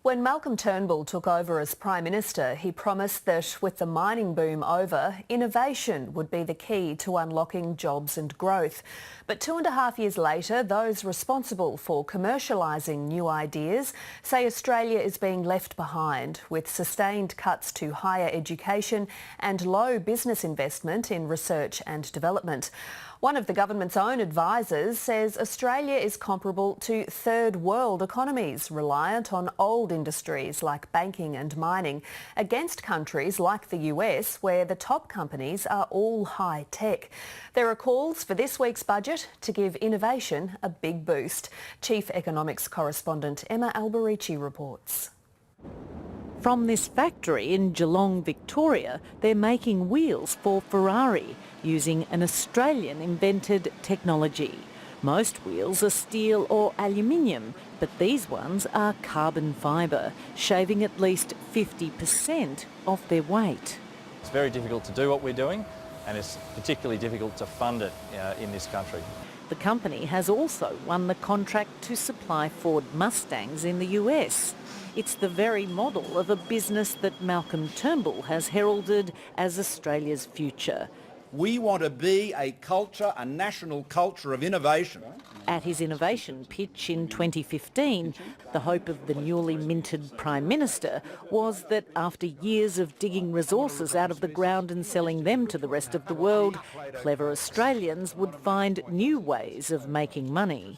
When Malcolm Turnbull took over as Prime Minister, he promised that with the mining boom over, innovation would be the key to unlocking jobs and growth. But 2.5 years later, those responsible for commercialising new ideas say Australia is being left behind, with sustained cuts to higher education and low business investment in research and development. One of the government's own advisors says Australia is comparable to third world economies, reliant on old industries like banking and mining, against countries like the US, where the top companies are all high tech. There are calls for this week's budget to give innovation a big boost. Chief Economics correspondent Emma Alberici reports. From this factory in Geelong, Victoria, they're making wheels for Ferrari using an Australian-invented technology. Most wheels are steel or aluminium, but these ones are carbon fibre, shaving at least 50% off their weight. It's very difficult to do what we're doing, and it's particularly difficult to fund it in this country. The company has also won the contract to supply Ford Mustangs in the US. It's the very model of a business that Malcolm Turnbull has heralded as Australia's future. We want to be a culture, a national culture of innovation. At his innovation pitch in 2015, the hope of the newly minted Prime Minister was that after years of digging resources out of the ground and selling them to the rest of the world, clever Australians would find new ways of making money.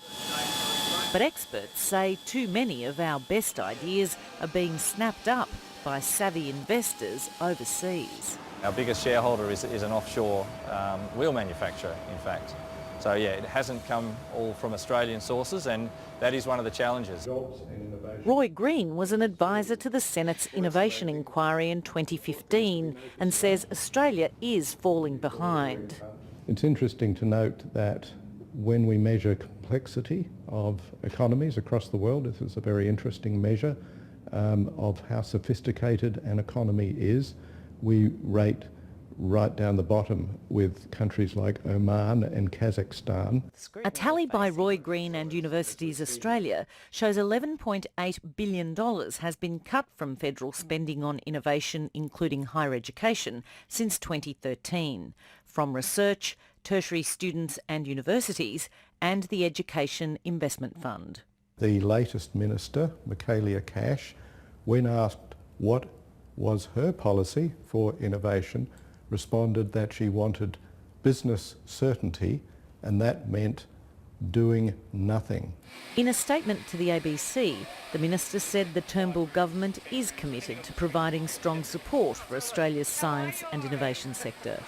But experts say too many of our best ideas are being snapped up by savvy investors overseas. Our biggest shareholder is an offshore wheel manufacturer, in fact. So yeah, it hasn't come all from Australian sources, and that is one of the challenges. Roy Green was an advisor to the Senate's innovation inquiry in 2015 and says Australia is falling behind. It's interesting to note that when we measure complexity of economies across the world, this is a very interesting measure of how sophisticated an economy is. We rate right down the bottom with countries like Oman and Kazakhstan. A tally by Roy Green and Universities Australia shows $11.8 billion has been cut from federal spending on innovation, including higher education, since 2013, from research, tertiary students and universities, and the Education Investment Fund. The latest minister, Michaelia Cash, when asked what was her policy for innovation, responded that she wanted business certainty, and that meant doing nothing. In a statement to the ABC, the minister said the Turnbull government is committed to providing strong support for Australia's science and innovation sector.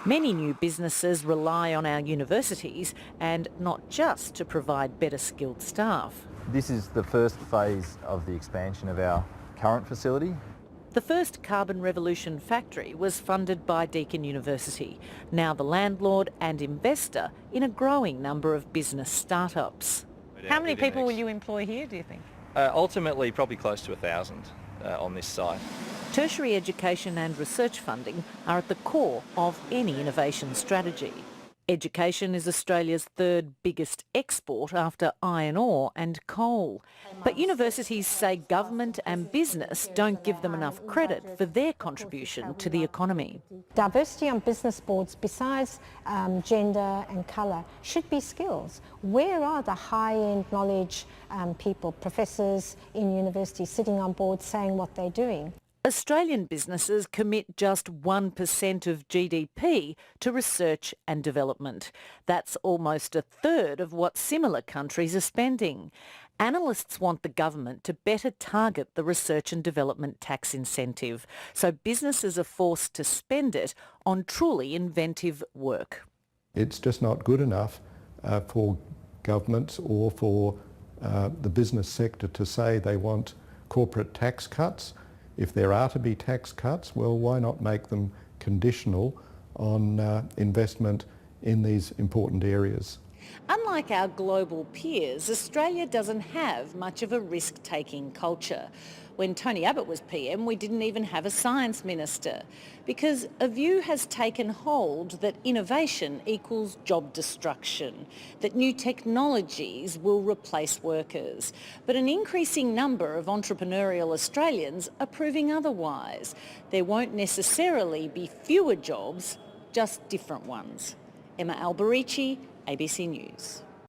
Many new businesses rely on our universities, and not just to provide better skilled staff. This is the first phase of the expansion of our current facility. The first Carbon Revolution factory was funded by Deakin University, now the landlord and investor in a growing number of business startups. How many people will you employ here, do you think? Ultimately, probably close to 1,000 on this site. Tertiary education and research funding are at the core of any innovation strategy. Education is Australia's third biggest export after iron ore and coal. But universities say government and business don't give them enough credit for their contribution to the economy. Diversity on business boards, besides gender and colour, should be skills. Where are the high-end knowledge people, professors in universities sitting on boards saying what they're doing? Australian businesses commit just 1% of GDP to research and development. That's almost a third of what similar countries are spending. Analysts want the government to better target the research and development tax incentive, so businesses are forced to spend it on truly inventive work. It's just not good enough for governments or for the business sector to say they want corporate tax cuts. If there are to be tax cuts, well, why not make them conditional on investment in these important areas? Unlike our global peers, Australia doesn't have much of a risk-taking culture. When Tony Abbott was PM, we didn't even have a science minister because a view has taken hold that innovation equals job destruction, that new technologies will replace workers. But an increasing number of entrepreneurial Australians are proving otherwise. There won't necessarily be fewer jobs, just different ones. Emma Alberici, ABC News.